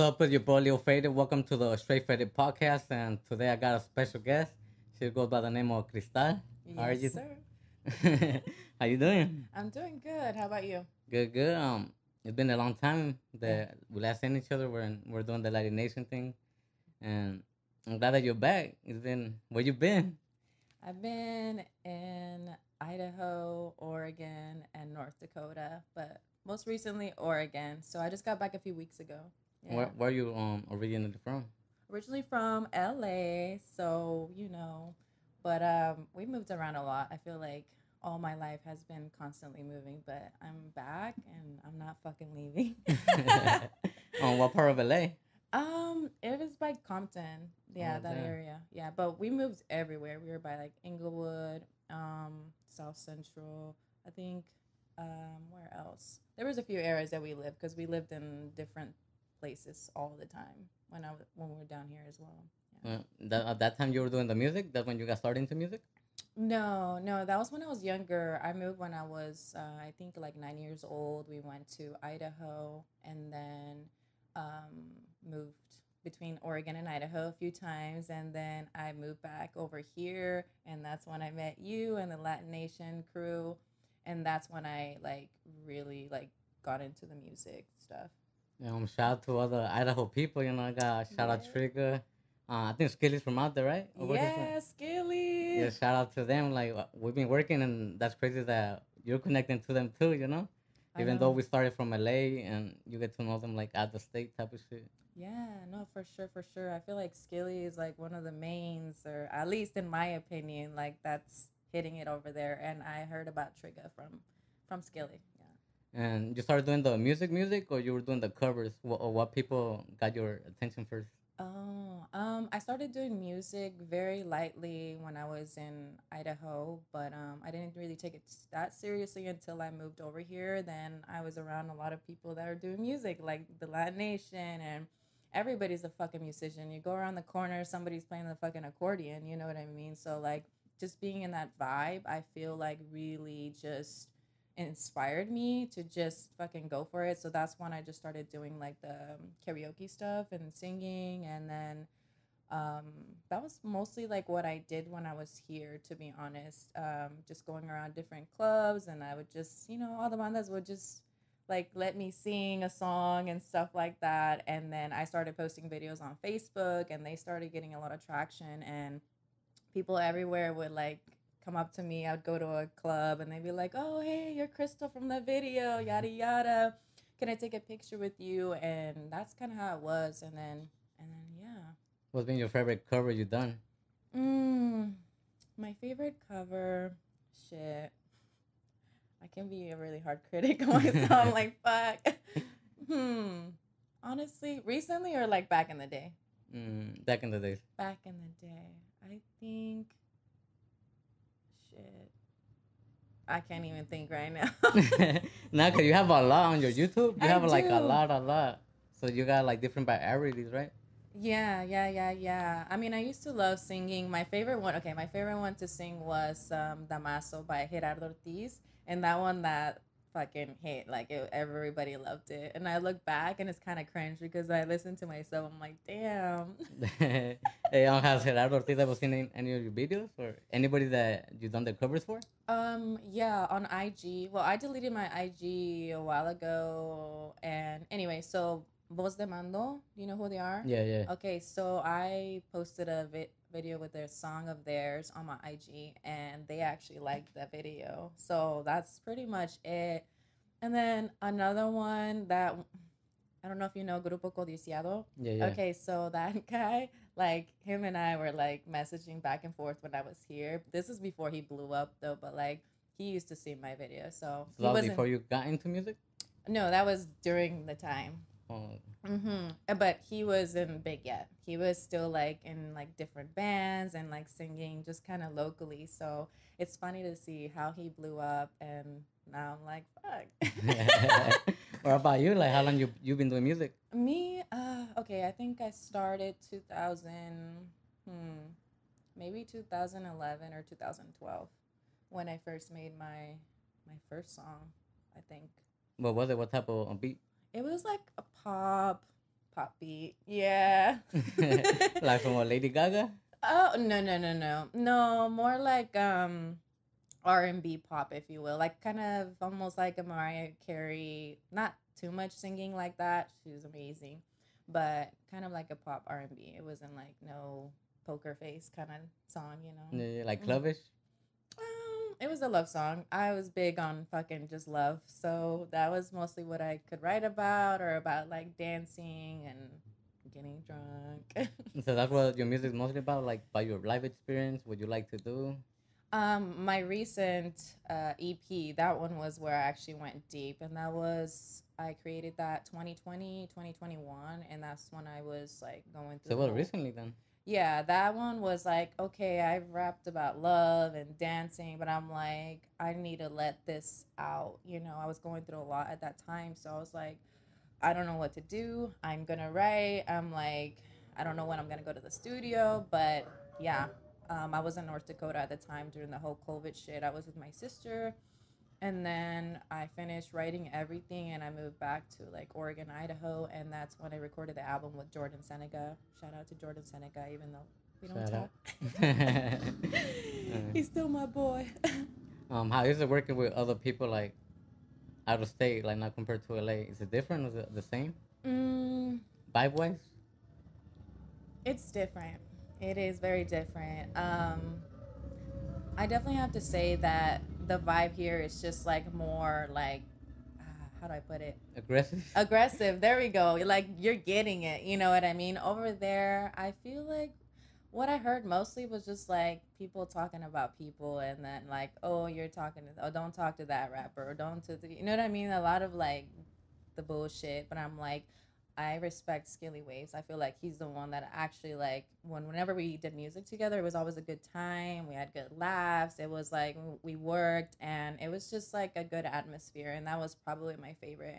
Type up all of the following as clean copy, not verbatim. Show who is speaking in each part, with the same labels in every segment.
Speaker 1: up? It's your boy Leo Faded. Welcome to the Straight Faded podcast. And today I got a special guest. She goes by the name of Cristal. How are
Speaker 2: Yes,
Speaker 1: you?
Speaker 2: sir.
Speaker 1: How you doing?
Speaker 2: I'm doing good. How about you?
Speaker 1: Good, good. It's been a long time that we last seen each other. We're doing the Latination thing, and I'm glad that you're back. It's been where you been?
Speaker 2: I've been in Idaho, Oregon, and North Dakota, but most recently Oregon. So I just got back a few weeks ago. Yeah.
Speaker 1: Where you originally from?
Speaker 2: Originally from LA, so but we moved around a lot. I feel like all my life has been constantly moving, but I'm back and I'm not fucking leaving.
Speaker 1: What part of LA?
Speaker 2: It was by Compton. Yeah,
Speaker 1: Oh,
Speaker 2: that
Speaker 1: damn.
Speaker 2: area. Yeah, but we moved everywhere. We were by like Inglewood, South Central. I think, where else? There was a few areas that we lived because we lived in different places all the time when we were down here as well. Yeah.
Speaker 1: At that time you were doing the music. That's when you got started into music.
Speaker 2: No, no, that was when I was younger. I moved when I was, I think, like 9 years old. We went to Idaho and then moved between Oregon and Idaho a few times. And then I moved back over here. And that's when I met you and the Latination crew. And that's when I, like, really, like, got into the music stuff.
Speaker 1: Shout out to all the Idaho people. I got shout out
Speaker 2: Yeah.
Speaker 1: Trigger. I think Skilly's from out there, right? Or where he's from?
Speaker 2: Yeah, Skilly.
Speaker 1: Yeah, shout out to them. Like we've been working, and that's crazy that you're connecting to them too.
Speaker 2: I
Speaker 1: Even though
Speaker 2: know.
Speaker 1: we started from LA, and you get to know them like at the state type of shit.
Speaker 2: Yeah, no, for sure, for sure. I feel like Skilly is like one of the mains, or at least in my opinion, like that's hitting it over there. And I heard about Trigga from Skilly.
Speaker 1: And you started doing the music, or you were doing the covers. What people got your attention first?
Speaker 2: Oh, I started doing music very lightly when I was in Idaho, but I didn't really take it that seriously until I moved over here. Then I was around a lot of people that are doing music, like the Latination, and everybody's a fucking musician. You go around the corner, somebody's playing the fucking accordion, you know what I mean? So, like, just being in that vibe, I feel like really just inspired me to just fucking go for it. So that's when I just started doing like the karaoke stuff and singing. And then um, that was mostly like what I did when I was here, to be honest. Just going around different clubs, and I would just, all the bandas would just like let me sing a song and stuff like that. And then I started posting videos on Facebook, and they started getting a lot of traction. And people everywhere would like come up to me. I'd go to a club and they'd be like, "Oh, hey, you're Cristal from the video, yada yada. Can I take a picture with you?" And that's kind of how it was. And then yeah.
Speaker 1: What's been your favorite cover you done?
Speaker 2: Mm, my favorite cover, shit. I can be a really hard critic on myself. I'm like, fuck. Hmm. Honestly, recently or like back in the day?
Speaker 1: Back in the days.
Speaker 2: Back in the day, I think. Shit. I can't even think right now.
Speaker 1: Now, cause you have a lot on your YouTube. You
Speaker 2: I
Speaker 1: have like a
Speaker 2: do.
Speaker 1: lot, a lot. So you got like different varieties, right?
Speaker 2: Yeah, yeah, yeah, yeah. I mean, I used to love singing. My favorite one to sing was Damaso by Gerardo Ortiz. And that one that fucking hit, like everybody loved it. And I look back and it's kind of cringe because I listen to myself. I'm like, damn.
Speaker 1: Hey, has Gerardo Ortiz ever seen any of your videos or anybody that you done the covers for?
Speaker 2: Yeah, on IG. Well, I deleted my IG a while ago. And anyway, so Voz de Mando, do you know who they are?
Speaker 1: Yeah, yeah.
Speaker 2: Okay, so I posted a video with their song of theirs on my IG, and they actually liked the video. So that's pretty much it. And then another one that I don't know if you know Grupo Codiciado.
Speaker 1: Yeah, yeah.
Speaker 2: Okay, so that guy, like him and I were like messaging back and forth when I was here. This is before he blew up though, but like he used to see my video, so
Speaker 1: So
Speaker 2: he
Speaker 1: that was
Speaker 2: wasn't.
Speaker 1: before you got into music?
Speaker 2: No, that was during the time.
Speaker 1: Oh,
Speaker 2: But he wasn't big yet. He was still like in like different bands and like singing just kind of locally. So it's funny to see how he blew up, and now I'm like, fuck.
Speaker 1: what about you? Like, how long you been doing music?
Speaker 2: Me, okay, I think I started 2000, maybe 2011 or 2012 when I first made my first song, I think.
Speaker 1: What was it? What type of beat?
Speaker 2: It was like a pop beat. Yeah.
Speaker 1: Like from what, Lady Gaga?
Speaker 2: Oh, no, more like R&B pop, if you will, like kind of almost like a Mariah Carey. Not too much singing like that. She was amazing, but kind of like a pop R&B. It wasn't like no poker face kind of song, you know.
Speaker 1: Yeah, like clubbish.
Speaker 2: It was a love song. I was big on fucking just love, so that was mostly what I could write about, or about like dancing and getting drunk.
Speaker 1: So that's what your music is mostly about, like by your life experience, what you like to do.
Speaker 2: My recent EP, that one was where I actually went deep, and that was I created that 2020, 2021, and that's when I was like going through
Speaker 1: So
Speaker 2: the
Speaker 1: well,
Speaker 2: whole.
Speaker 1: recently then.
Speaker 2: Yeah, that one was like, okay, I've rapped about love and dancing, but I'm like, I need to let this out. You know, I was going through a lot at that time, so I was like, I don't know what to do. I'm gonna write. I'm like, I don't know when I'm gonna go to the studio, but yeah. I was in North Dakota at the time during the whole COVID shit. I was with my sister, and then I finished writing everything, and I moved back to like Oregon, Idaho, and that's when I recorded the album with Jordan Seneca. Shout out to Jordan Seneca, even though we don't
Speaker 1: Shout
Speaker 2: talk. He's still my boy.
Speaker 1: How is it working with other people like out of state, like not compared to LA? Is it different? Is it the same?
Speaker 2: mm,
Speaker 1: Vibe wise?
Speaker 2: it's different. It is very different. I definitely have to say that the vibe here is just like more like, how do I put it?
Speaker 1: Aggressive?
Speaker 2: Aggressive. There we go. Like you're getting it. You know what I mean? Over there, I feel like what I heard mostly was just like people talking about people, and then like, oh, you're talking to, oh, don't talk to that rapper, or don't to the, you know what I mean? A lot of like the bullshit. But I'm like, I respect Skilly Waves. I feel like he's the one that actually like whenever we did music together, it was always a good time. We had good laughs. It was like we worked, and it was just like a good atmosphere, and that was probably my favorite.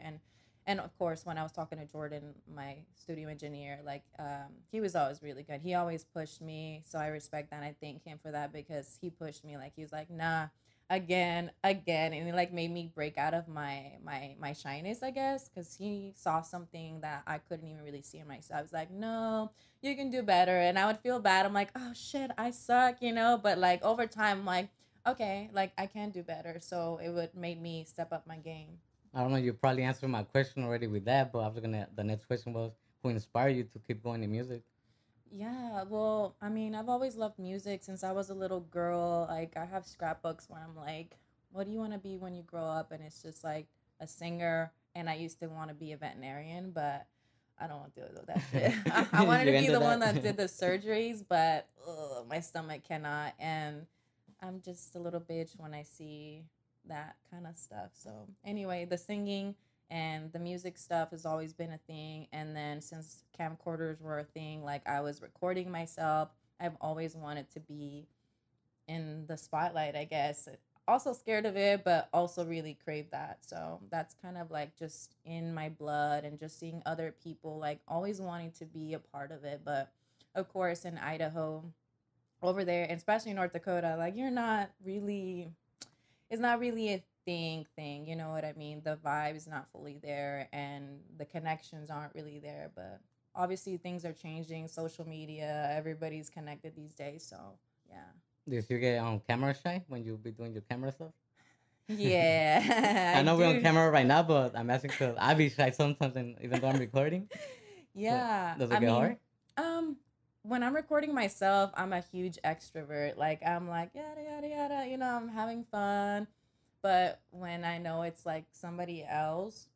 Speaker 2: And of course, when I was talking to Jordan, my studio engineer, like he was always really good. He always pushed me, so I respect that. And I thank him for that, because he pushed me. Like he was like, nah, again, and it like made me break out of my shyness, I guess, because he saw something that I couldn't even really see in myself. I was like, no, you can do better, and I would feel bad. I'm like, oh shit, I suck, you know. But like over time, I'm like, okay, like I can do better. So it would made me step up my game.
Speaker 1: I don't know. You probably answered my question already with that, but I was gonna. The next question was, who inspired you to keep going in music?
Speaker 2: Yeah, well, I mean, I've always loved music since I was a little girl. Like, I have scrapbooks where I'm like, what do you want to be when you grow up? And it's just like a singer. And I used to want to be a veterinarian, but I don't want to do that shit. I wanted
Speaker 1: You
Speaker 2: to be
Speaker 1: ended
Speaker 2: the one
Speaker 1: that.
Speaker 2: that did the surgeries, but ugh, my stomach cannot. And I'm just a little bitch when I see that kind of stuff. So, anyway, the singing and the music stuff has always been a thing. And then since camcorders were a thing, like I was recording myself, I've always wanted to be in the spotlight, I guess. Also scared of it, but also really crave that. So that's kind of like just in my blood, and just seeing other people like always wanting to be a part of it. But of course, in Idaho, over there, and especially North Dakota, like you're not really, it's not really a thing, you know what I mean? The vibe is not fully there, and the connections aren't really there. But obviously things are changing, social media, everybody's connected these days. So yeah.
Speaker 1: Did you get on camera shy when you be doing your camera stuff?
Speaker 2: Yeah.
Speaker 1: I
Speaker 2: I
Speaker 1: know we're on
Speaker 2: do.
Speaker 1: camera right now, but I'm asking because I be shy sometimes, and even though I'm recording. So
Speaker 2: Yeah,
Speaker 1: does
Speaker 2: I
Speaker 1: it get
Speaker 2: mean,
Speaker 1: hard?
Speaker 2: um when I'm recording myself, I'm a huge extrovert. Like I'm like yada yada yada, you know, I'm having fun. But when I know it's like somebody else,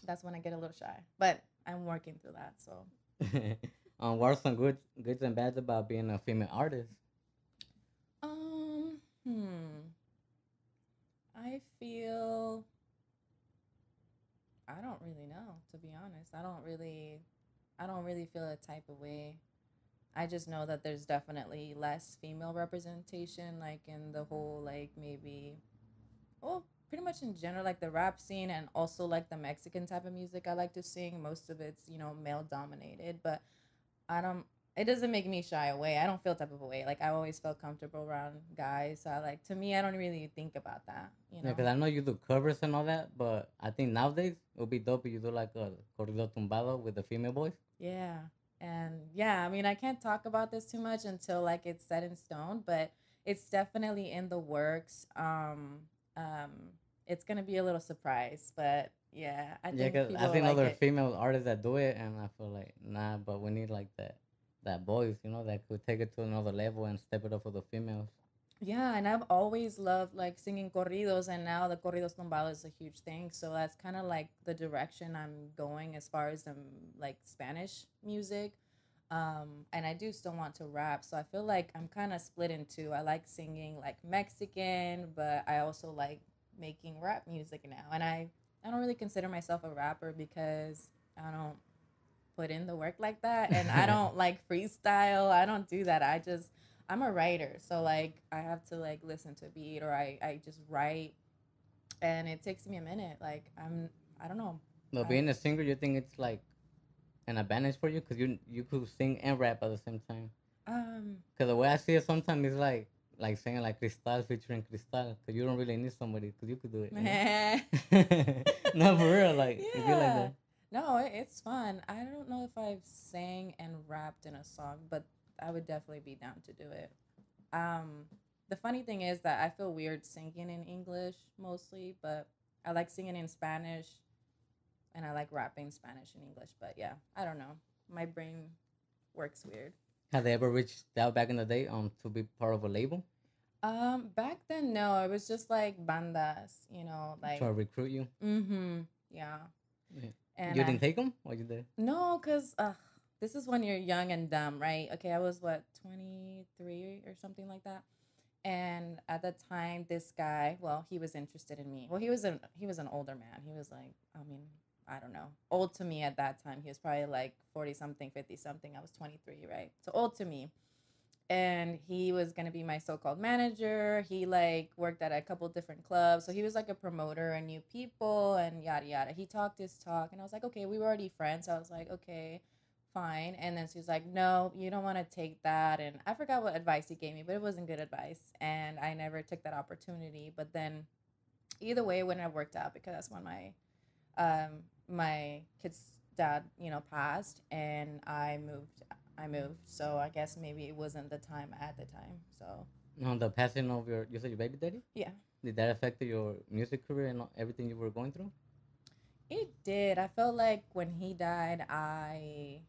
Speaker 2: that's when I get a little shy. But I'm working through that. So
Speaker 1: What are some goods and bads about being a female artist?
Speaker 2: um hmm I feel, I don't really know, to be honest. I don't really feel a type of way. I just know that there's definitely less female representation, like in the whole, like maybe, well, pretty much in general, like the rap scene, and also like the Mexican type of music I like to sing. Most of it's, you know, male dominated, but I don't, it doesn't make me shy away. I don't feel type of a way. Like I always felt comfortable around guys. So I like to me, I don't really think about that. You
Speaker 1: Yeah,
Speaker 2: know.
Speaker 1: because I know you do covers and all that, but I think nowadays it would be dope if you do like a corrido tumbado with the female voice.
Speaker 2: Yeah. And yeah, I mean, I can't talk about this too much until like it's set in stone, but it's definitely in the works. Um, it's gonna be a little surprise, but yeah, I
Speaker 1: Yeah,
Speaker 2: think
Speaker 1: because I
Speaker 2: people will
Speaker 1: seen
Speaker 2: like
Speaker 1: other
Speaker 2: it.
Speaker 1: female artists that do it, and I feel like nah, but we need like that voice, that could take it to another level and step it up for the females.
Speaker 2: Yeah, and I've always loved like singing corridos, and now the corridos tumbado is a huge thing. So that's kind of like the direction I'm going as far as like Spanish music. And I do still want to rap, so I feel like I'm kind of split in two. I like singing like Mexican, but I also like making rap music now. And I don't really consider myself a rapper because I don't put in the work like that, and I don't like freestyle. I don't do that. I'm a writer, so like I have to like listen to a beat, or I just write, and it takes me a minute. Like I don't know.
Speaker 1: But
Speaker 2: I
Speaker 1: being a singer, you think it's like an advantage for you because you could sing and rap at the same time.
Speaker 2: um
Speaker 1: Because the way I see it, sometimes it's like singing like Cristal featuring Cristal because you don't really need somebody because you could do it. No, for real, like it be like
Speaker 2: yeah.
Speaker 1: that.
Speaker 2: No, it's fun. I don't know if I've sang and rapped in a song, but I would definitely be down to do it. Um, the funny thing is that I feel weird singing in English mostly, but I like singing in Spanish and I like rapping Spanish and English. But yeah, I don't know. My brain works weird.
Speaker 1: Have they ever reached out back in the day to be part of a label
Speaker 2: Back then, no, it was just like bandas, like,
Speaker 1: to recruit you?
Speaker 2: yeah.
Speaker 1: Yeah.
Speaker 2: And
Speaker 1: You didn't take them, or you did?
Speaker 2: no, because this is when you're young and dumb, right? Okay, I was what, 23 or something like that. And at the time, this guy, well, he was interested in me. Well, he was an older man. He was like, I mean, I don't know, old to me at that time. He was probably like 40 something, 50 something. I was 23, right? So old to me. And he was gonna be my so-called manager. He like worked at a couple different clubs, so he was like a promoter and new people and yada yada. He talked his talk, and I was like, okay, we were already friends. So I was like, okay, fine. And then she was like, no, you don't want to take that. And I forgot what advice he gave me, but it wasn't good advice, and I never took that opportunity. But then, either way, it wouldn't have worked out because that's when my kid's dad, passed, and I moved. So I guess maybe it wasn't the time at the time. So
Speaker 1: No, the passing of you said your baby daddy.
Speaker 2: yeah,
Speaker 1: Did that affect your music career and everything you were going through?
Speaker 2: it did. I felt like when he died, I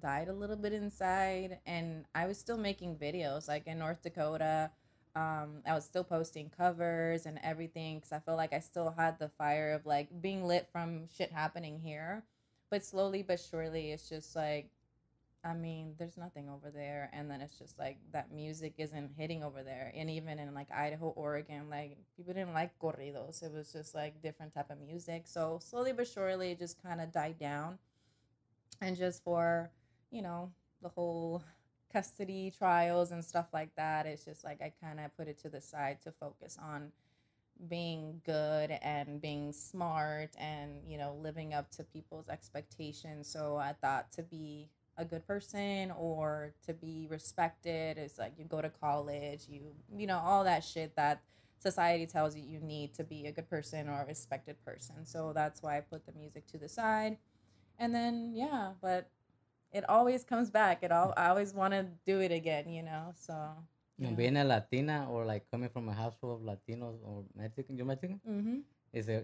Speaker 2: died a little bit inside, and I was still making videos like in North Dakota. I was still posting covers and everything because I felt like I still had the fire of like being lit from shit happening here. But slowly but surely, it's just like, I mean, there's nothing over there. And then it's just like that music isn't hitting over there. And even in like Idaho, Oregon, like people didn't like corridos. It was just like different type of music. So slowly but surely, it just kind of died down. And just for, you know, the whole custody trials and stuff like that, it's just like I kind of put it to the side to focus on being good and being smart and, living up to people's expectations. So I thought to be a good person or to be respected is like you go to college, all that shit that society tells you you need to be a good person or a respected person. So that's why I put the music to the side. And then yeah, but it always comes back. I always want to do it again. So
Speaker 1: And
Speaker 2: yeah.
Speaker 1: being a Latina or like coming from a household of Latinos or Mexican, you're Mexican?
Speaker 2: Mm-hmm.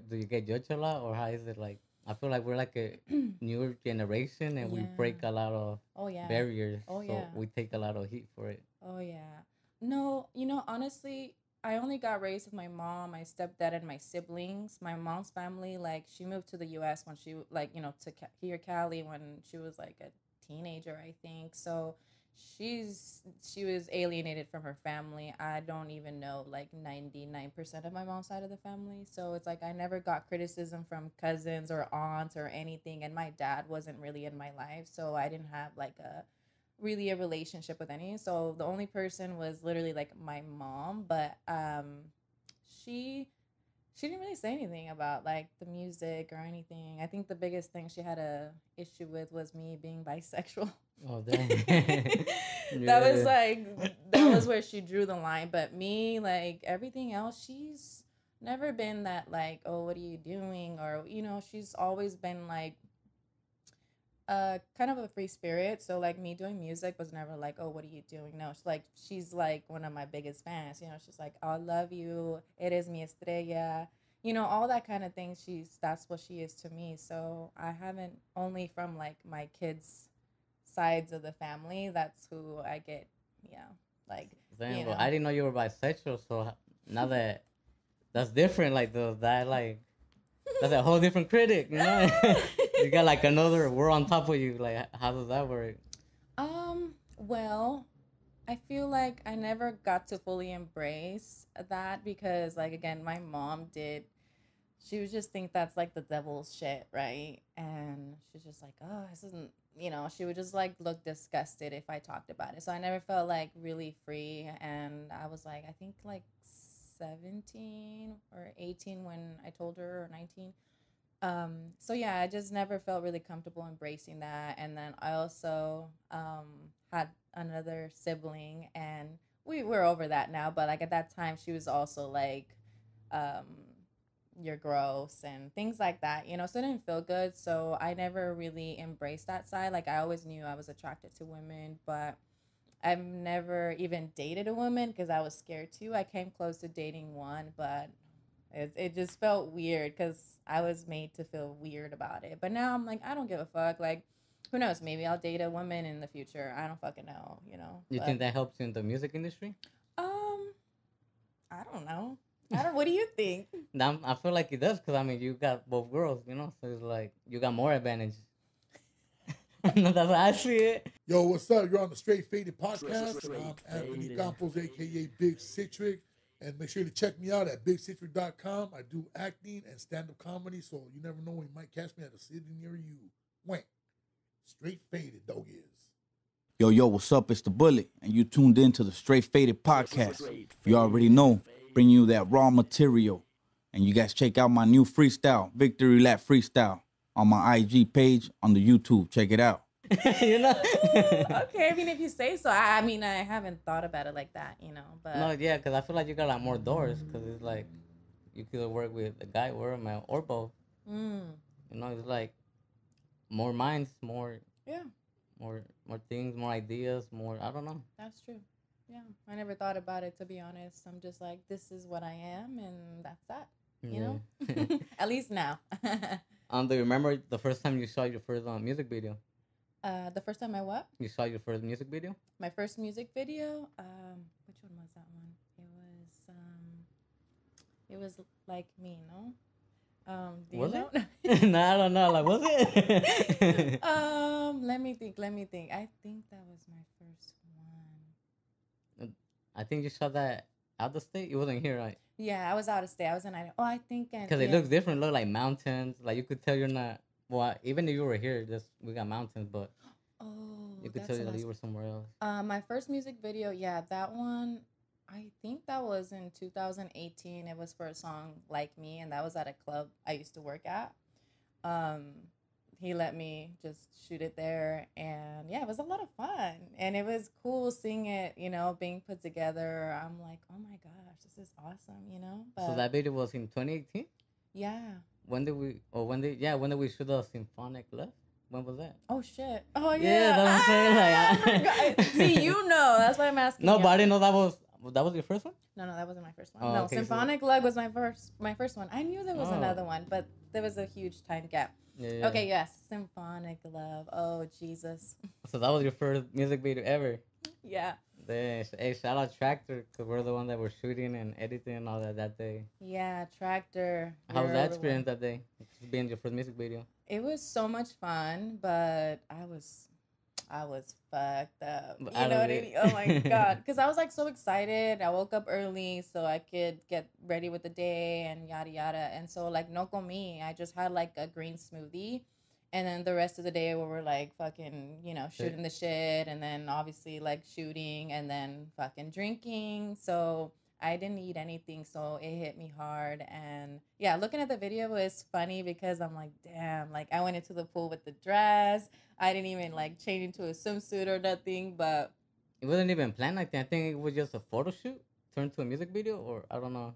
Speaker 1: Do you get judged a lot, or how is it like? I feel like we're like a newer generation and we break
Speaker 2: Yeah.
Speaker 1: a lot of
Speaker 2: Oh yeah.
Speaker 1: barriers,
Speaker 2: Oh
Speaker 1: so
Speaker 2: yeah.
Speaker 1: we take a lot of heat for it.
Speaker 2: Oh yeah. No, honestly, I only got raised with my mom, my stepdad, and my siblings. My mom's family, like, she moved to the U.S. when she, like, to here, Cali, when she was like a teenager, I think. So she was alienated from her family. I don't even know like 99% of my mom's side of the family. So it's like I never got criticism from cousins or aunts or anything, and my dad wasn't really in my life, so I didn't have like a relationship with any. So the only person was literally like my mom, but she She didn't really say anything about like the music or anything. I think the biggest thing she had a issue with was me being bisexual.
Speaker 1: Oh dang.
Speaker 2: That was
Speaker 1: Yeah.
Speaker 2: like that was where she drew the line. But me, like everything else, she's never been that like, oh, what are you doing? Or she's always been like kind of a free spirit. So like me doing music was never like, oh, what are you doing? No, she's like one of my biggest fans. She's like, I love you, eres mi estrella, all that kind of thing. That's what she is to me. So I haven't, only from like my kids sides of the family, that's who I get, like,
Speaker 1: Damn, well, I didn't know you were bisexual, so now that's different. Like that, like that's a whole different critic, you know. You got like another world on top of you. Like, how does that work?
Speaker 2: Well, I feel like I never got to fully embrace that because, like, again, my mom did. She would just think that's like the devil's shit, right? And she's just like, oh, this isn't, she would just like look disgusted if I talked about it. So I never felt like really free. And I was like, I think like 17 or 18 when I told her, or 19. So yeah, I just never felt really comfortable embracing that. And then I also had another sibling, and we're over that now. But like at that time, she was also like, um, "You're gross" and things like that. So it didn't feel good. So I never really embraced that side. Like I always knew I was attracted to women, but I've never even dated a woman because I was scared too. I came close to dating one, but it just felt weird because I was made to feel weird about it. But now I'm like, I don't give a fuck. Like, who knows? Maybe I'll date a woman in the future. I don't fucking know,
Speaker 1: You think that helps you in the music industry?
Speaker 2: Um, I don't know. What do you think?
Speaker 1: Now, I feel like it does because I mean you got both girls, you know, so it's like you got more advantage. That's how I see it.
Speaker 3: Yo, what's up? You're on the Straight Faded Podcast, and I'm Anthony Campos, aka Big Citric. And make sure to check me out at BigCitric.com. I do acting and stand-up comedy, so you never know when you might catch me at a city near you. Wait, Straight Faded, dog is.
Speaker 4: Yo, what's up? It's the Bullet, and you tuned in to the Straight Faded Podcast. You already know, bringing you that raw material. And you guys check out my new freestyle, Victory Lap Freestyle, on my IG page on the YouTube. Check it out.
Speaker 1: You know?
Speaker 2: Okay, I mean, if you say so. I mean, I haven't thought about it like that, but...
Speaker 1: No, yeah, because I feel like you got like more doors because it's like you could work with a guy or a male or both. You know, it's like more minds, more...
Speaker 2: Yeah.
Speaker 1: More things, more ideas, more... I don't know.
Speaker 2: That's true. Yeah, I never thought about it, to be honest. I'm just like, this is what I am, and that's that, you know? At least now.
Speaker 1: Do you remember the first time you saw your first music video?
Speaker 2: The first time I what?
Speaker 1: You saw your first music video?
Speaker 2: My first music video? Which one was that one? It was Like Me, no? Do
Speaker 1: was
Speaker 2: you know?
Speaker 1: It? No, I don't know. Like, was it?
Speaker 2: Let me think. I think that was my first one.
Speaker 1: I think you saw that out the state. You wasn't here, right?
Speaker 2: Yeah, I was out of state. I was in Idaho. Oh, I think...
Speaker 1: Because it looks different. Look like mountains. Like, you could tell you're not... Well, even if you were here, we got mountains, but...
Speaker 2: Oh,
Speaker 1: you could tell that you were somewhere else.
Speaker 2: My first music video, yeah, that one... I think that was in 2018. It was for a song Like Me, and that was at a club I used to work at. He let me just shoot it there, and yeah, it was a lot of fun, and it was cool seeing it, being put together. I'm like, oh my gosh, this is awesome, But,
Speaker 1: so that video was in 2018?
Speaker 2: Yeah.
Speaker 1: When did we shoot the Symphonic Love? When was that?
Speaker 2: Oh shit. Oh yeah.
Speaker 1: Yeah, that's what I'm saying. Like,
Speaker 2: see, that's why I'm asking.
Speaker 1: No, but I didn't know that was your first one?
Speaker 2: No, that wasn't my first one.
Speaker 1: Oh,
Speaker 2: no,
Speaker 1: okay,
Speaker 2: Symphonic Lug was my first one. I knew there was another one, but there was a huge time gap.
Speaker 1: Yeah.
Speaker 2: Okay, yes, Symphonic Love. Oh, Jesus.
Speaker 1: So that was your first music video ever?
Speaker 2: Yeah.
Speaker 1: Hey, shout out Tractor, because we're the one that were shooting and editing and all that day.
Speaker 2: Yeah, Tractor.
Speaker 1: How was that experience that day, being your first music video?
Speaker 2: It was so much fun, but I was fucked up. You know what I mean? Oh my God. Because I was like so excited. I woke up early so I could get ready with the day and yada yada. And so like no comí. I just had like a green smoothie. And then the rest of the day we were like fucking, shooting the shit. And then obviously like shooting and then fucking drinking. So I didn't eat anything, so it hit me hard. And yeah, looking at the video was funny because I'm like, damn, like I went into the pool with the dress. I didn't even like change into a swimsuit or nothing, but
Speaker 1: It wasn't even planned like that. I think it was just a photo shoot turned to a music video, or I don't know.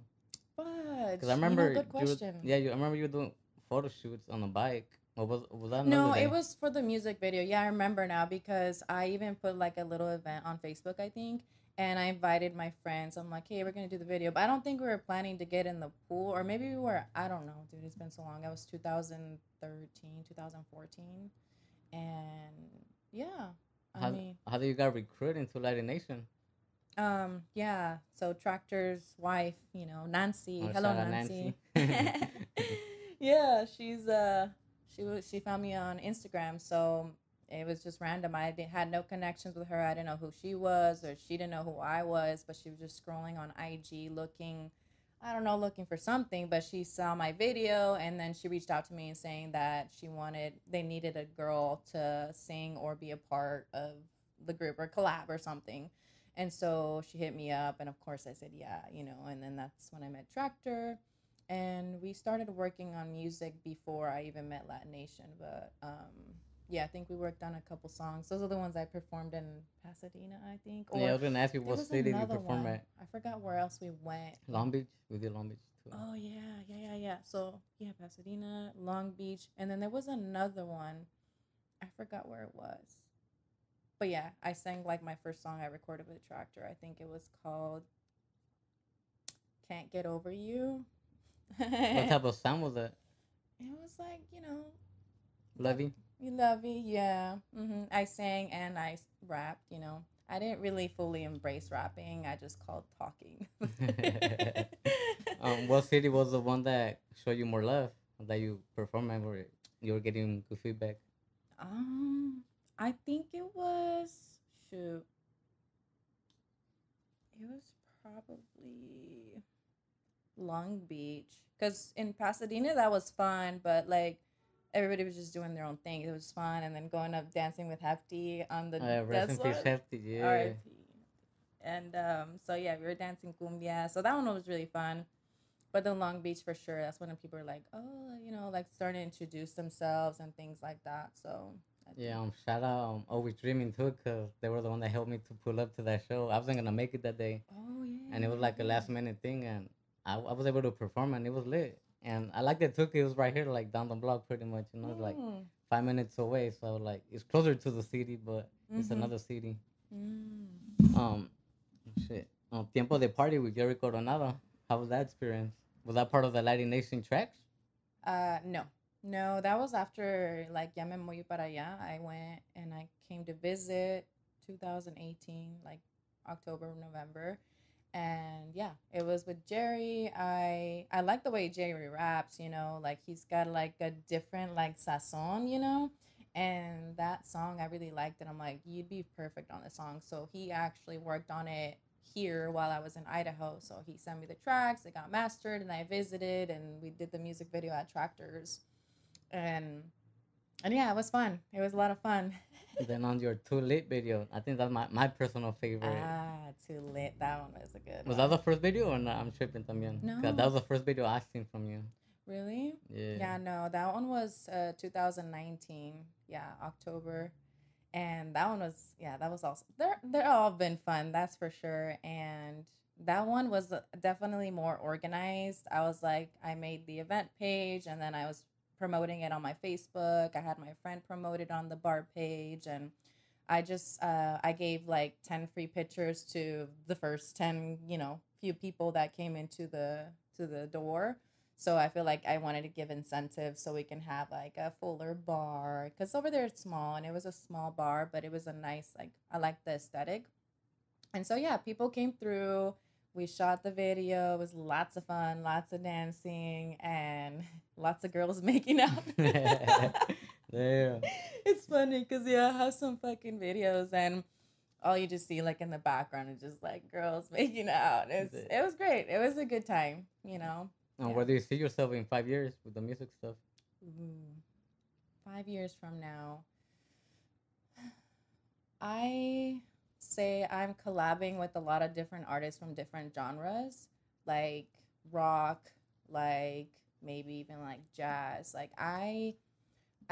Speaker 1: Because I remember,
Speaker 2: good question.
Speaker 1: I remember you were doing photo shoots on a bike. Or was that another
Speaker 2: No,
Speaker 1: day?
Speaker 2: it was for the music video. Yeah, I remember now because I even put like a little event on Facebook, I think, and I invited my friends. I'm like, hey, we're gonna do the video, but I don't think we were planning to get in the pool, or maybe we were. I don't know, dude. It's been so long. That was 2013, 2014, and yeah, I mean,
Speaker 1: how do you got recruited into Latination?
Speaker 2: yeah. So Tractor's wife, you know, Nancy.
Speaker 1: Oh,
Speaker 2: Hello,
Speaker 1: shout out
Speaker 2: Nancy.
Speaker 1: Nancy.
Speaker 2: Yeah, she found me on Instagram, so it was just random. Had no connections with her. I didn't know who she was, or she didn't know who I was, but she was just scrolling on IG looking, I don't know, looking for something, but she saw my video, and then she reached out to me and saying that they needed a girl to sing or be a part of the group or collab or something. And so she hit me up, and of course I said, yeah, you know, and then that's when I met Tractor. And we started working on music before I even met Latination. But yeah, I think we worked on a couple songs. Those are the ones I performed in Pasadena, I think. Or
Speaker 1: Yeah, I was gonna ask you what city you perform at.
Speaker 2: I forgot where else we went.
Speaker 1: Long Beach. We did Long Beach too.
Speaker 2: Oh yeah. So yeah, Pasadena, Long Beach, and then there was another one. I forgot where it was. But yeah, I sang like my first song I recorded with Tractor. I think it was called "Can't Get Over You."
Speaker 1: What type of sound was that?
Speaker 2: It was like, you know,
Speaker 1: Lovey?
Speaker 2: lovey, yeah. I sang and I rapped, you know. I didn't really fully embrace rapping. I just called talking.
Speaker 1: What city was the one that showed you more love that you performed at, where you were getting good feedback?
Speaker 2: I think it was, shoot. It was probably Long Beach, because in Pasadena that was fun, but like everybody was just doing their own thing. It was fun, and then going up dancing with Hefty on the
Speaker 1: Rest in peace, Hefty. Yeah.
Speaker 2: R.I.P. And so yeah, we were dancing cumbia, so that one was really fun. But the Long Beach for sure, that's when people are like, oh, you know, like starting to introduce themselves and things like that. So
Speaker 1: yeah, shout out Always Dreaming too, because they were the one that helped me to pull up to that show. I wasn't gonna make it that day.
Speaker 2: Oh yeah.
Speaker 1: And it was like a last minute thing, and I was able to perform, and it was lit. And I liked it too, 'cause it was right here, like down the block, pretty much. You know, like 5 minutes away. So like it's closer to the city, but it's another city. Shit. Tiempo de Party with Jerry Coronado. How was that experience? Was that part of the Latination tracks?
Speaker 2: No, that was after like Ya Me Moví para allá. I went and I came to visit 2018, like October, November. And yeah, it was with Jerry. I like the way Jerry raps, you know, like he's got like a different like sazon, you know. And that song I really liked, and I'm like, you'd be perfect on the song. So he actually worked on it here while I was in Idaho. So he sent me the tracks, it got mastered, and I visited, and we did the music video at Tractor's. And yeah, it was fun. It was a lot of fun.
Speaker 1: Then on your Too Lit video, I think that's my personal favorite.
Speaker 2: Too Lit. That one was a good
Speaker 1: Was
Speaker 2: one.
Speaker 1: that the first video or not? I'm tripping también.
Speaker 2: No.
Speaker 1: 'Cause that was the first video I seen from you.
Speaker 2: Really?
Speaker 1: Yeah.
Speaker 2: Yeah, no, that one was 2019. Yeah, October. And that one was, yeah, that was also, they're all been fun, that's for sure. And that one was definitely more organized. I was like, I made the event page, and then I was promoting it on my Facebook. I had my friend promote it on the bar page, and I just I gave like 10 free pictures to the first 10, you know, few people that came into the door. So I feel like I wanted to give incentives so we can have like a fuller bar, because over there it's small, and it was a small bar, but it was a nice, like, I liked the aesthetic. And so yeah, people came through. We shot the video. It was lots of fun, lots of dancing, and lots of girls making out.
Speaker 1: Damn.
Speaker 2: It's funny because, yeah, I have some fucking videos, and all you just see, like, in the background is just, like, girls making out. It was great. It was a good time, you know?
Speaker 1: And where do you see yourself in 5 years with the music stuff?
Speaker 2: 5 years from now, I say I'm collabing with a lot of different artists from different genres, like rock, like maybe even like jazz. Like I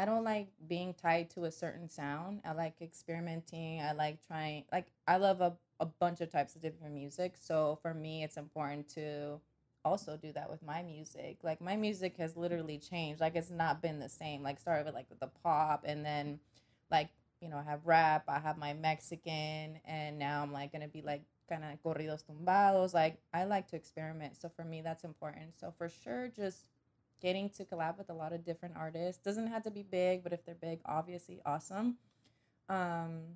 Speaker 2: don't like being tied to a certain sound. I like experimenting. I like trying, like, I love a bunch of types of different music. So for me, it's important to also do that with my music. Like, my music has literally changed. Like, it's not been the same. Like, started with, like, the pop, and then, like, you know, I have rap, I have my Mexican, and now I'm, like, going to be, like, kind of corridos tumbados. Like, I like to experiment. So for me, that's important. So for sure, just getting to collab with a lot of different artists. Doesn't have to be big, but if they're big, obviously awesome. And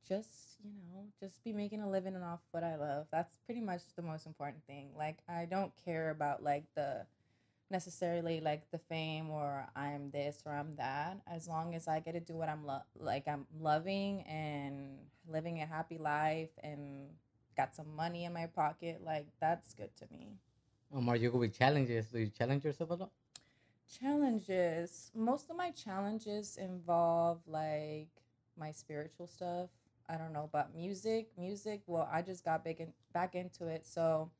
Speaker 2: just, you know, just be making a living off what I love. That's pretty much the most important thing. Like, I don't care about like the necessarily like the fame or I'm this or I'm that, as long as I get to do what I'm I'm loving and living a happy life and got some money in my pocket, like that's good to me.
Speaker 1: Are you good with challenges? Do you challenge yourself a lot?
Speaker 2: Challenges. Most of my challenges involve like my spiritual stuff. I don't know about music. Well, I just got back into it, so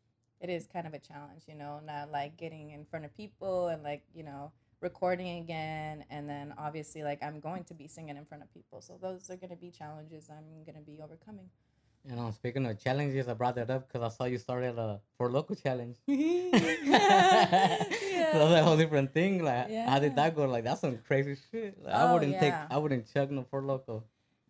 Speaker 2: it is kind of a challenge, you know, not like getting in front of people and like, you know, recording again, and then obviously like I'm going to be singing in front of people. So those are going to be challenges I'm going to be overcoming.
Speaker 1: You know, speaking of challenges, I brought that up because I saw you started a For Loco challenge.
Speaker 2: Yeah.
Speaker 1: So that's a whole different thing. Like,
Speaker 2: Yeah.
Speaker 1: how did that go? Like, that's some crazy shit. Like, I wouldn't chug no For Loco.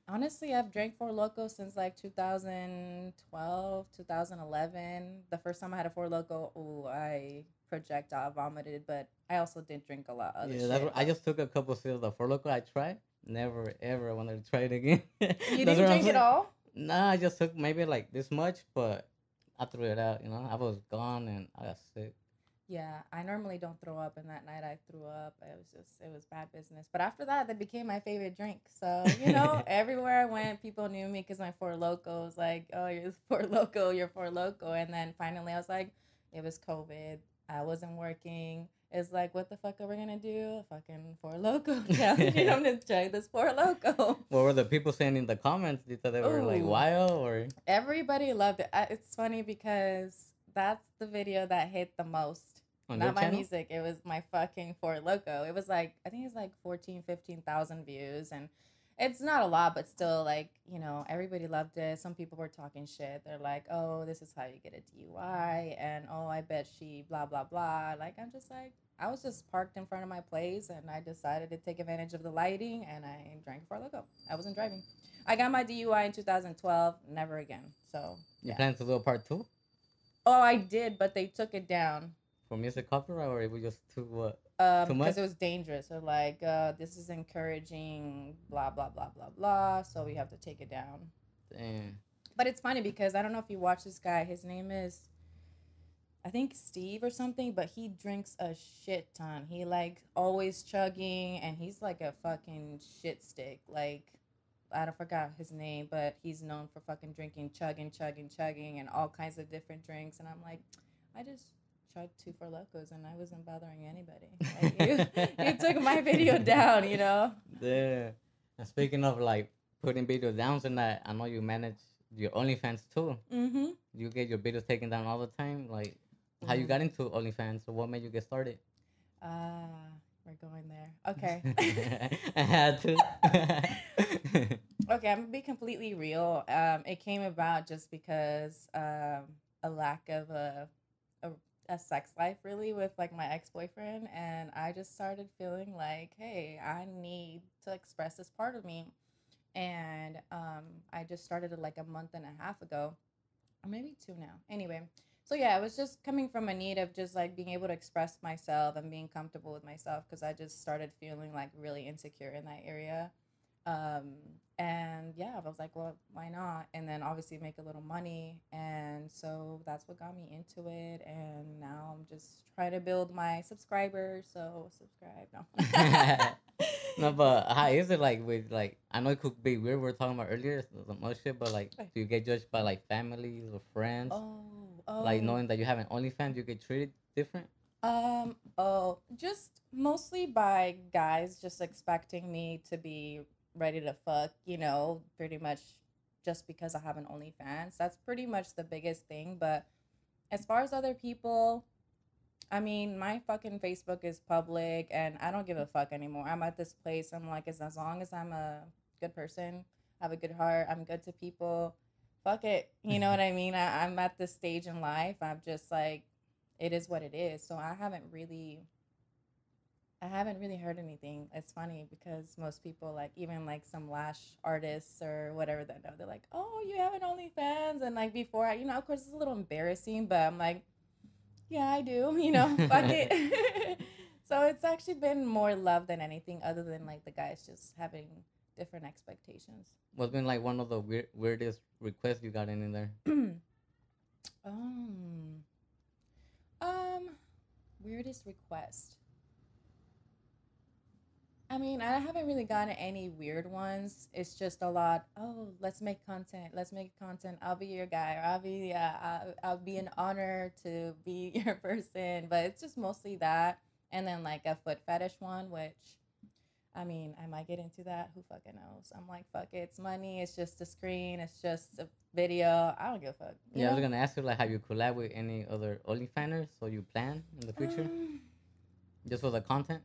Speaker 2: Honestly, I've drank Four Loko since like 2012, 2011. The first time I had a Four Loko, I projectile vomited, but I also did drink a lot of other shit.
Speaker 1: I just took a couple sips of For Loco. I tried. Never, ever wanted to try it again.
Speaker 2: You didn't drink it all?
Speaker 1: Nah, I just took maybe like this much, but I threw it out, you know. I was gone and I got sick.
Speaker 2: Yeah, I normally don't throw up, and that night I threw up. It was bad business. But after that, that became my favorite drink. So, you know, everywhere I went, people knew me because my Four Loko was like, oh, you're Four Loko, you're Four Loko. And then finally I was like, it was COVID. I wasn't working. It's like, what the fuck are we going to do? A fucking Four Loko challenge. You know, I'm going to try this Four Loko.
Speaker 1: What were the people saying in the comments? Did they were like wild or?
Speaker 2: Everybody loved it. It's funny because that's the video that hit the most. Not my channel? Music. It was my fucking Four Loko. It was like, I think it's like 15,000 views. And it's not a lot, but still, like, you know, everybody loved it. Some people were talking shit. They're like, oh, this is how you get a DUI. And, oh, I bet she blah, blah, blah. Like, I'm just like, I was just parked in front of my place and I decided to take advantage of the lighting and I drank Four Loko. I wasn't driving. I got my DUI in 2012. Never again. So,
Speaker 1: You plan to do a part 2?
Speaker 2: Oh, I did, but they took it down.
Speaker 1: For music copyright, or it was just too what?
Speaker 2: Too much? Because it was dangerous. So like, this is encouraging blah blah blah blah blah. So we have to take it down.
Speaker 1: Damn.
Speaker 2: But it's funny because I don't know if you watch this guy. His name is, I think Steve or something. But he drinks a shit ton. He like always chugging, and he's like a fucking shit stick. Like, I don't forgot his name, but he's known for fucking drinking, chugging, and all kinds of different drinks. And I'm like, I just tried 2 Four Lokos and I wasn't bothering anybody. Like, you took my video down, you know?
Speaker 1: Yeah. And speaking of like putting videos down and that, I know you manage your OnlyFans too. Mm-hmm. You get your videos taken down all the time. Like, how you got into OnlyFans? Or what made you get started?
Speaker 2: We're going there. Okay.
Speaker 1: I had to.
Speaker 2: Okay, I'm gonna be completely real. It came about just because a lack of a sex life really with like my ex-boyfriend, and I just started feeling like, hey, I need to express this part of me. And I just started it like a month and a half ago, or maybe 2 now. Anyway, so yeah, it was just coming from a need of just like being able to express myself and being comfortable with myself, because I just started feeling like really insecure in that area. And yeah, I was like, well, why not? And then obviously make a little money. And so that's what got me into it. And now I'm just trying to build my subscribers. So subscribe. No.
Speaker 1: No, but how is it like with like, I know it could be weird. We were talking about earlier, some other shit, but like, do you get judged by like families or friends? Like knowing that you have an OnlyFans, you get treated different?
Speaker 2: Just mostly by guys just expecting me to be ready to fuck, you know, pretty much just because I have an OnlyFans. That's pretty much the biggest thing. But as far as other people, I mean, my fucking Facebook is public and I don't give a fuck anymore. I'm at this place. I'm like, as long as I'm a good person, have a good heart, I'm good to people, fuck it. You know what I mean? I'm at this stage in life. I'm just like, it is what it is. So I haven't really heard anything. It's funny because most people, like even like some lash artists or whatever that know, they're like, oh, you have an OnlyFans. And like before, you know, of course it's a little embarrassing, but I'm like, yeah, I do, you know, fuck it. So it's actually been more love than anything other than like the guys just having different expectations.
Speaker 1: What's been like one of the weirdest requests you got in there?
Speaker 2: Weirdest request. I mean, I haven't really gotten any weird ones. It's just a lot. Oh, let's make content. Let's make content. I'll be your guy, or I'll be an honor to be your person. But it's just mostly that, and then like a foot fetish one, which, I mean, I might get into that. Who fucking knows? I'm like, fuck it. It's money. It's just a screen. It's just a video. I don't give a fuck.
Speaker 1: Yeah, I was gonna ask you like, have you collab with any other OnlyFanners? So you plan in the future, just for the content?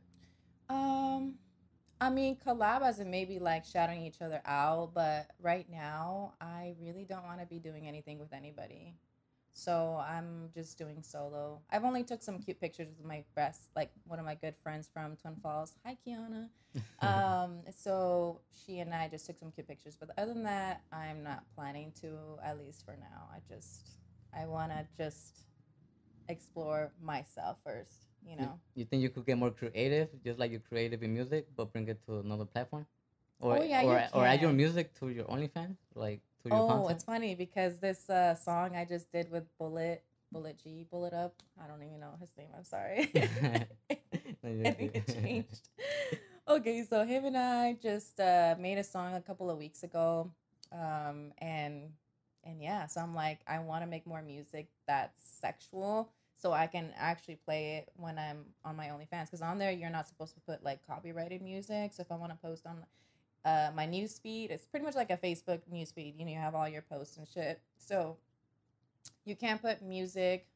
Speaker 2: I mean, collab as in maybe like shouting each other out, but right now I really don't want to be doing anything with anybody. So I'm just doing solo. I've only took some cute pictures with my best, like one of my good friends from Twin Falls. Hi, Kiana. So she and I just took some cute pictures, but other than that, I'm not planning to, at least for now. I want to just explore myself first. You know,
Speaker 1: you think you could get more creative, just like you're creative in music, but bring it to another platform,
Speaker 2: or
Speaker 1: add your music to your OnlyFans, like to your content?
Speaker 2: It's funny because this song I just did with Bullet Up. I don't even know his name. I'm sorry. I think it changed. Okay, so him and I just made a song a couple of weeks ago, and yeah, so I'm like, I want to make more music that's sexual, so I can actually play it when I'm on my OnlyFans. Because on there, you're not supposed to put like copyrighted music. So if I want to post on my news feed, it's pretty much like a Facebook news feed. You know, you have all your posts and shit. So you can't put music.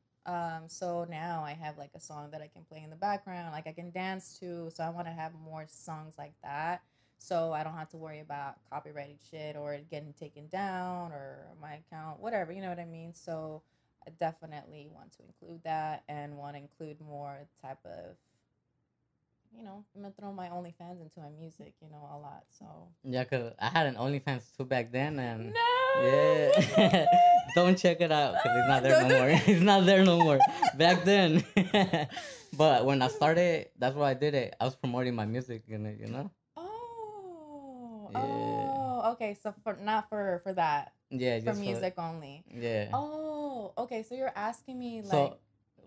Speaker 2: So now I have like a song that I can play in the background, like I can dance to. So I want to have more songs like that, so I don't have to worry about copyrighted shit or it getting taken down or my account, whatever. You know what I mean? So I definitely want to include that and want to include more type of, you know, I'm gonna throw my OnlyFans into my music, you know, a lot. So
Speaker 1: yeah, cause I had an OnlyFans too back then, and
Speaker 2: no,
Speaker 1: yeah, don't check it out because it's not there no more. It's not there no more. Back then, but when I started, that's why I did it. I was promoting my music in it, you know.
Speaker 2: Okay. So not for that.
Speaker 1: Yeah,
Speaker 2: for music only.
Speaker 1: Yeah.
Speaker 2: Oh, okay. So you're asking me like.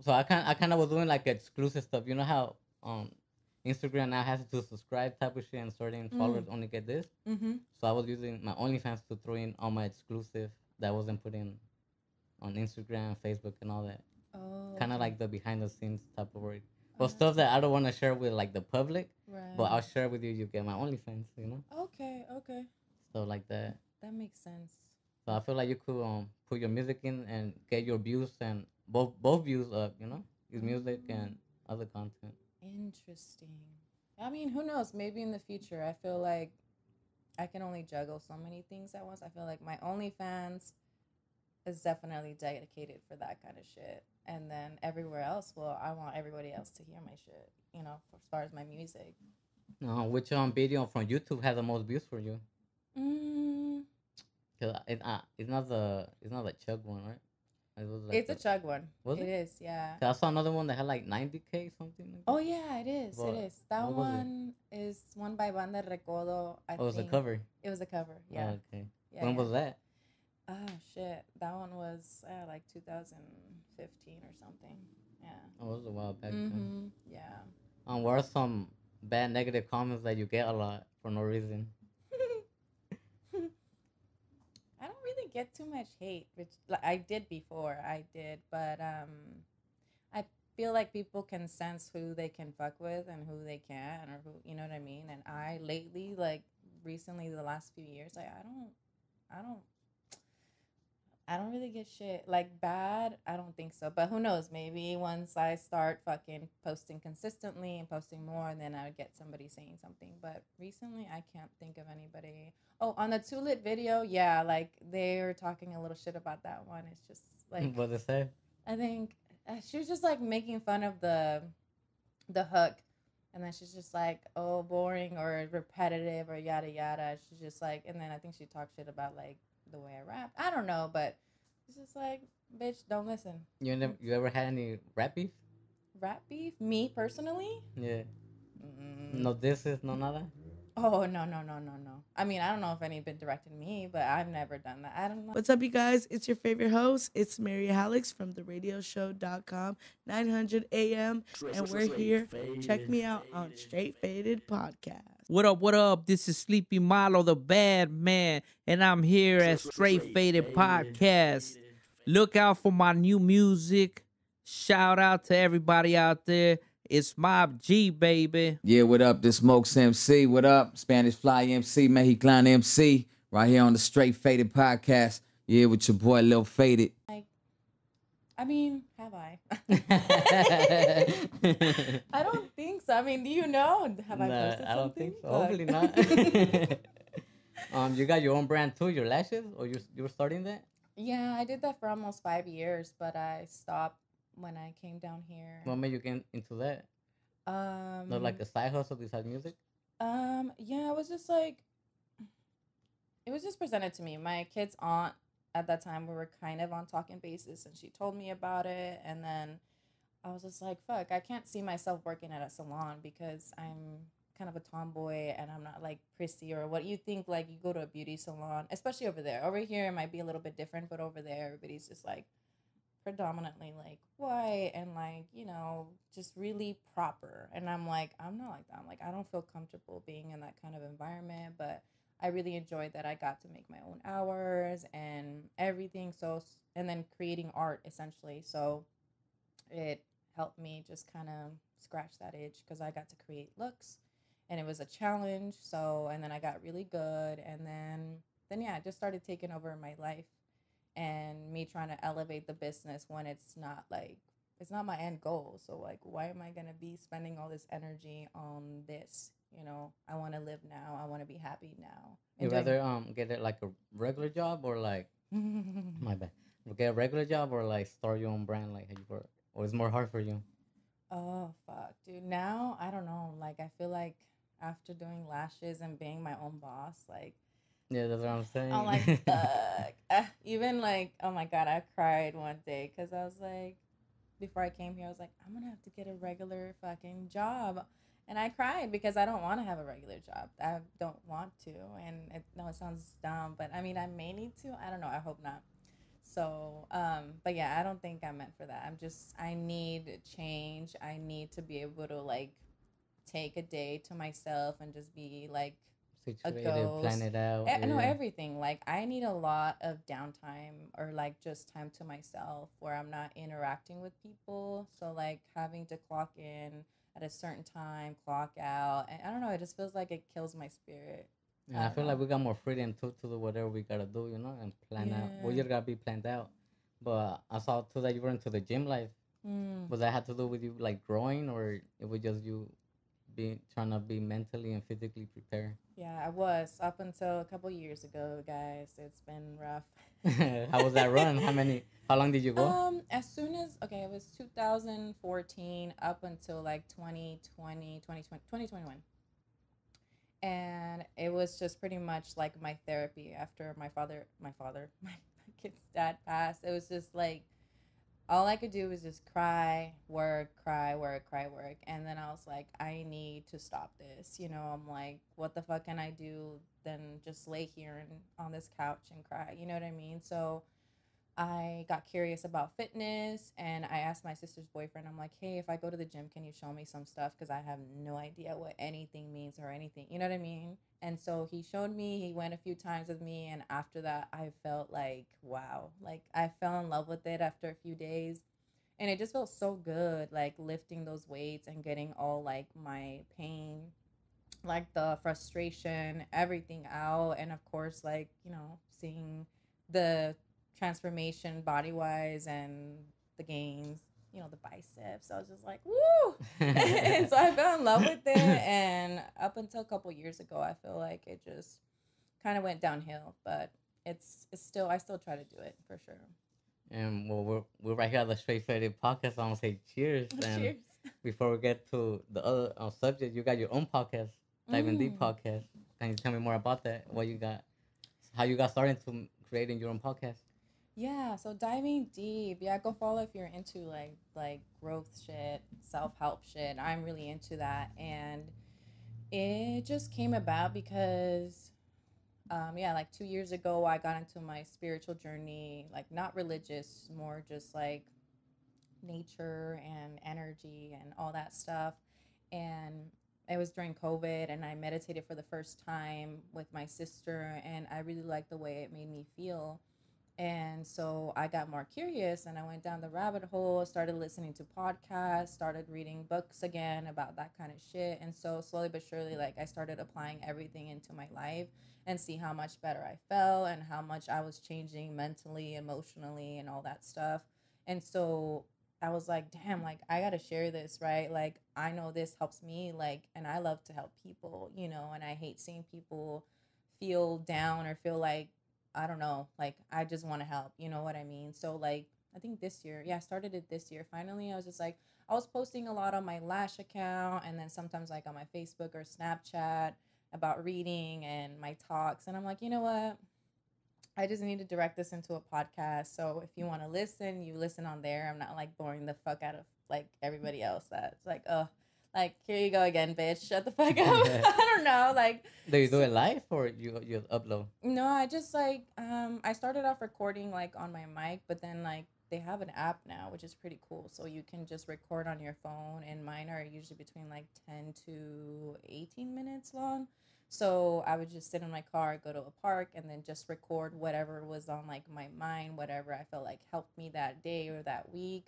Speaker 1: So I kind of was doing like exclusive stuff. You know how Instagram now has to subscribe type of shit, and certain followers only get this. Mm-hmm. So I was using my OnlyFans to throw in all my exclusive that wasn't put in on Instagram, Facebook, and all that. Oh. Kind of like the behind the scenes type of work. Well, stuff that I don't want to share with like the public, right. But I'll share with you. You get my OnlyFans, you know.
Speaker 2: Okay.
Speaker 1: Stuff like that.
Speaker 2: That makes sense.
Speaker 1: So I feel like you could put your music in and get your views and both views up, you know, use music and other content.
Speaker 2: Interesting. I mean, who knows? Maybe in the future. I feel like I can only juggle so many things at once. I feel like my OnlyFans is definitely dedicated for that kind of shit. And then everywhere else, well, I want everybody else to hear my shit, you know, as far as my music.
Speaker 1: Which video from YouTube has the most views for you? Cause it's not the Chug one, right?
Speaker 2: It's a Chug one. Was it? It is, yeah.
Speaker 1: I saw another one that had like 90K something. Like
Speaker 2: oh yeah, it is. It is. That one is one by Banda Recodo.
Speaker 1: It was a cover.
Speaker 2: It was a cover. Yeah.
Speaker 1: Oh, okay. Yeah, when was that?
Speaker 2: Oh shit, that one was like 2015 or something. Yeah.
Speaker 1: Oh, it was a while back then.
Speaker 2: Yeah.
Speaker 1: What are some bad negative comments that you get a lot for no reason?
Speaker 2: I don't really get too much hate, which I did before. But I feel like people can sense who they can fuck with and who they can't, or who, you know what I mean. And I lately, like recently, the last few years, like I don't I don't really get shit like bad. I don't think so, but who knows? Maybe once I start fucking posting consistently and posting more, and then I would get somebody saying something. But recently, I can't think of anybody. Oh, on the Too Lit video, yeah, like they're talking a little shit about that one. It's just like
Speaker 1: what they say.
Speaker 2: I think she was just like making fun of the hook, and then she's just like, oh, boring or repetitive or yada yada. She's just like, and then I think she talked shit about like the way I rap. I don't know, but it's just like, bitch, don't listen.
Speaker 1: You ever had any rap beef?
Speaker 2: Rap beef? Me personally?
Speaker 1: Yeah. No, this is no nada.
Speaker 2: Oh, no. I mean, I don't know if any been directed me, but I've never done that. I don't know.
Speaker 5: What's up, you guys? It's your favorite host. It's Mary Alex from theradioshow.com, 900 AM, and we're here. Check me out on Straight Faded Podcast.
Speaker 6: What up? This is Sleepy Milo, the bad man, and I'm here at Straight Faded Podcast. Look out for my new music. Shout out to everybody out there. It's Mob G, baby.
Speaker 7: Yeah, what up? This Smokes MC. What up? Spanish Fly MC, Mexiclan MC. Right here on the Straight Faded Podcast. Yeah, with your boy Lil Faded.
Speaker 2: Like, I mean, have I? I don't think so. I mean, do you know? Have I posted something?
Speaker 1: I don't think so. Hopefully not. You got your own brand too, your lashes? Or you were starting that?
Speaker 2: Yeah, I did that for almost 5 years, but I stopped when I came down here.
Speaker 1: What made you get into that? Not like a side hustle besides music?
Speaker 2: Yeah, it was just like, it was just presented to me. My kid's aunt at that time, we were kind of on talking basis, and she told me about it, and then I was just like, fuck, I can't see myself working at a salon because I'm kind of a tomboy and I'm not like prissy or what you think, like you go to a beauty salon, especially over there. Over here, it might be a little bit different, but over there, everybody's just like, predominantly like white and like, you know, just really proper. And I'm like, I'm not like that. I'm like, I don't feel comfortable being in that kind of environment, but I really enjoyed that I got to make my own hours and everything. So, and then creating art essentially. So it helped me just kind of scratch that itch because I got to create looks and it was a challenge. So, and then I got really good. And then yeah, it just started taking over my life. And me trying to elevate the business when it's not my end goal. So like, why am I going to be spending all this energy on this? You know, I want to live now. I want to be happy now.
Speaker 1: You rather get it like a regular job or like, my bad, get a regular job or like start your own brand, like or it's more hard for you?
Speaker 2: Oh, fuck, dude. Now, I don't know. Like, I feel like after doing lashes and being my own boss, like,
Speaker 1: yeah, that's what I'm saying.
Speaker 2: I'm like, fuck. Even like, oh my God, I cried one day because I was like, before I came here, I was like, I'm going to have to get a regular fucking job. And I cried because I don't want to have a regular job. I don't want to. And it sounds dumb, but I mean, I may need to. I don't know. I hope not. So, but yeah, I don't think I'm meant for that. I need change. I need to be able to like take a day to myself and just be like,
Speaker 1: situated, plan it out.
Speaker 2: No, everything. Like, I need a lot of downtime or like just time to myself where I'm not interacting with people. So like having to clock in at a certain time, clock out, and I don't know, it just feels like it kills my spirit.
Speaker 1: Yeah, I feel like we got more freedom to do whatever we gotta do, you know, and plan out. We just gotta be planned out. But I saw too that you were into the gym life. Was that had to do with you like growing, or it was just you trying to be mentally and physically prepared?
Speaker 2: Yeah, I was up until a couple years ago, guys. It's been rough.
Speaker 1: How was that run? How long did you go?
Speaker 2: As soon as, it was 2014 up until like 2021. And it was just pretty much like my therapy after my kid's dad passed. It was just like, all I could do was just cry, work. And then I was like, I need to stop this. You know, I'm like, what the fuck can I do than just lay here on this couch and cry? You know what I mean? So I got curious about fitness and I asked my sister's boyfriend, I'm like, hey, if I go to the gym, can you show me some stuff? Because I have no idea what anything means or anything. You know what I mean? And so he showed me, he went a few times with me. And after that, I felt like, wow, like I fell in love with it after a few days. And it just felt so good, like lifting those weights and getting all like my pain like the frustration, everything out. And of course, like, you know, seeing the transformation body wise and the gains, you know, the biceps. I was just like, woo! And so I fell in love with it. And up until a couple years ago, I feel like it just kind of went downhill. But it's still, I still try to do it for sure.
Speaker 1: And well, we're right here at the Straight Faded Podcast. I want to say cheers. And
Speaker 2: Cheers.
Speaker 1: before we get to the other subject, you got your own podcast, Diving Deep podcast. Can you tell me more about that? What you got? How you got started to creating your own podcast?
Speaker 2: Yeah, so diving deep. Yeah, go follow if you're into like growth shit, self-help shit. I'm really into that. And it just came about because like 2 years ago I got into my spiritual journey, like not religious, more just like nature and energy and all that stuff. And it was during COVID, and I meditated for the first time with my sister, and I really liked the way it made me feel. And so I got more curious, and I went down the rabbit hole, started listening to podcasts, started reading books again about that kind of shit. And so slowly but surely, like, I started applying everything into my life and see how much better I felt and how much I was changing mentally, emotionally, and all that stuff. And so I was like, damn, like, I got to share this, right? Like, I know this helps me, like, and I love to help people, you know, and I hate seeing people feel down or feel like, I don't know, like, I just want to help, you know what I mean? So, like, I think this year, I started it this year. Finally, I was just like, I was posting a lot on my Lash account, and then sometimes, like, on my Facebook or Snapchat about reading and my talks. And I'm like, you know what? I just need to direct this into a podcast. So if you want to listen, you listen on there. I'm not, like, boring the fuck out of, like, everybody else that's like, oh, like, here you go again, bitch. Shut the fuck up. I don't know. Like,
Speaker 1: Do you do it live or you upload?
Speaker 2: no, I just like I started off recording like on my mic, but then like they have an app now, which is pretty cool. So you can just record on your phone, and mine are usually between like 10 to 18 minutes long. So I would just sit in my car, go to a park, and then just record whatever was on like my mind, whatever I felt like helped me that day or that week.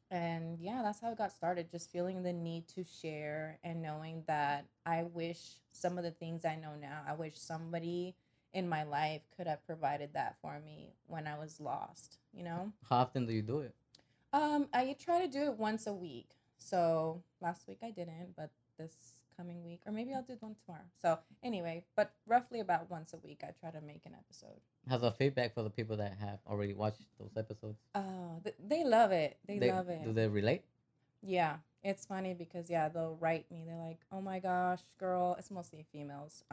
Speaker 2: And yeah, that's how it got started. Just feeling the need to share and knowing that I wish some of the things I know now, I wish somebody in my life could have provided that for me when I was lost, you know?
Speaker 1: How often do you do it?
Speaker 2: I try to do it once a week. So last week I didn't, but this coming week, or maybe I'll do one tomorrow. So anyway, but roughly about once a week, I try to make an episode.
Speaker 1: How's the feedback for the people that have already watched those episodes?
Speaker 2: Oh, they love it. They love it.
Speaker 1: Do they relate?
Speaker 2: Yeah, it's funny because they'll write me. They're like, "Oh my gosh, girl!" It's mostly females.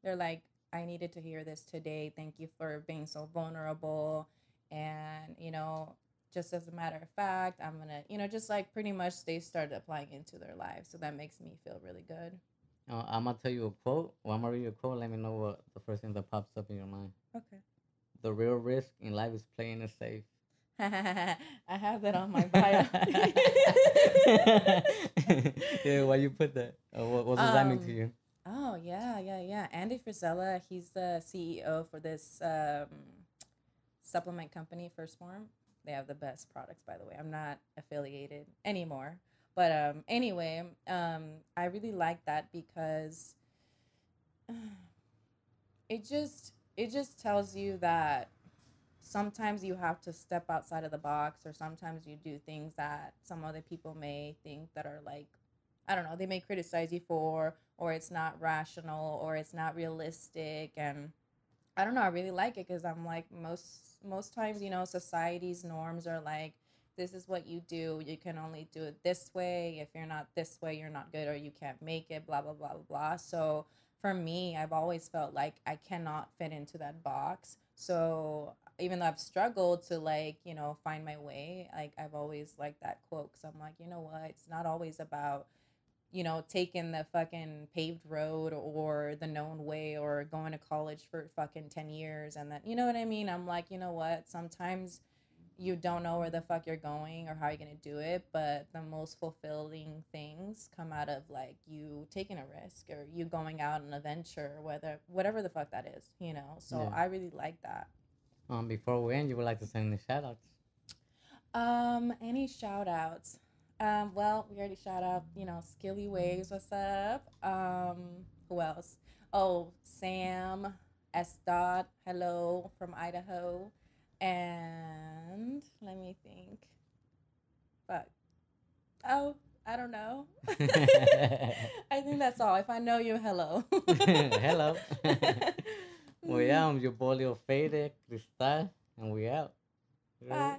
Speaker 2: They're like, "I needed to hear this today. Thank you for being so vulnerable." And just as a matter of fact, I'm gonna, just like pretty much they started applying into their lives, so that makes me feel really good.
Speaker 1: I'm gonna tell you a quote. Well, I'm gonna read you a quote. Let me know what the first thing that pops up in your mind.
Speaker 2: Okay.
Speaker 1: The real risk in life is playing it safe.
Speaker 2: I have that on my bio.
Speaker 1: Yeah, why you put that? What does that mean to you?
Speaker 2: Oh, yeah. Andy Frisella, he's the CEO for this supplement company, First Form. They have the best products, by the way. I'm not affiliated anymore. But anyway, I really like that because it just tells you that sometimes you have to step outside of the box, or sometimes you do things that some other people may think that are like, I don't know, they may criticize you for, or it's not rational, or it's not realistic. And I don't know, I really like it because I'm like, most times, society's norms are like, this is what you do. You can only do it this way. If you're not this way, you're not good, or you can't make it, blah, blah, blah, blah, blah. So for me, I've always felt like I cannot fit into that box. So even though I've struggled to find my way, like I've always liked that quote, because I'm like, you know what? It's not always about, taking the fucking paved road or the known way or going to college for fucking 10 years. And then, you know what I mean? I'm like, you know what? Sometimes you don't know where the fuck you're going or how you're going to do it, but the most fulfilling things come out of like you taking a risk or you going out on a venture, whatever the fuck that is, So yeah. I really like that.
Speaker 1: Before we end, you would like to send any shout outs?
Speaker 2: Any shout outs? Well, we already shout out, Skilly Waves, what's up? Who else? Oh, Sam, S.DOT, hello from Idaho. And let me think. Fuck. Oh, I don't know. I think that's all. If I know you, hello.
Speaker 1: Hello. Well, yeah, I'm your boy Lil Faded, Cristal, and we out.
Speaker 2: Bye.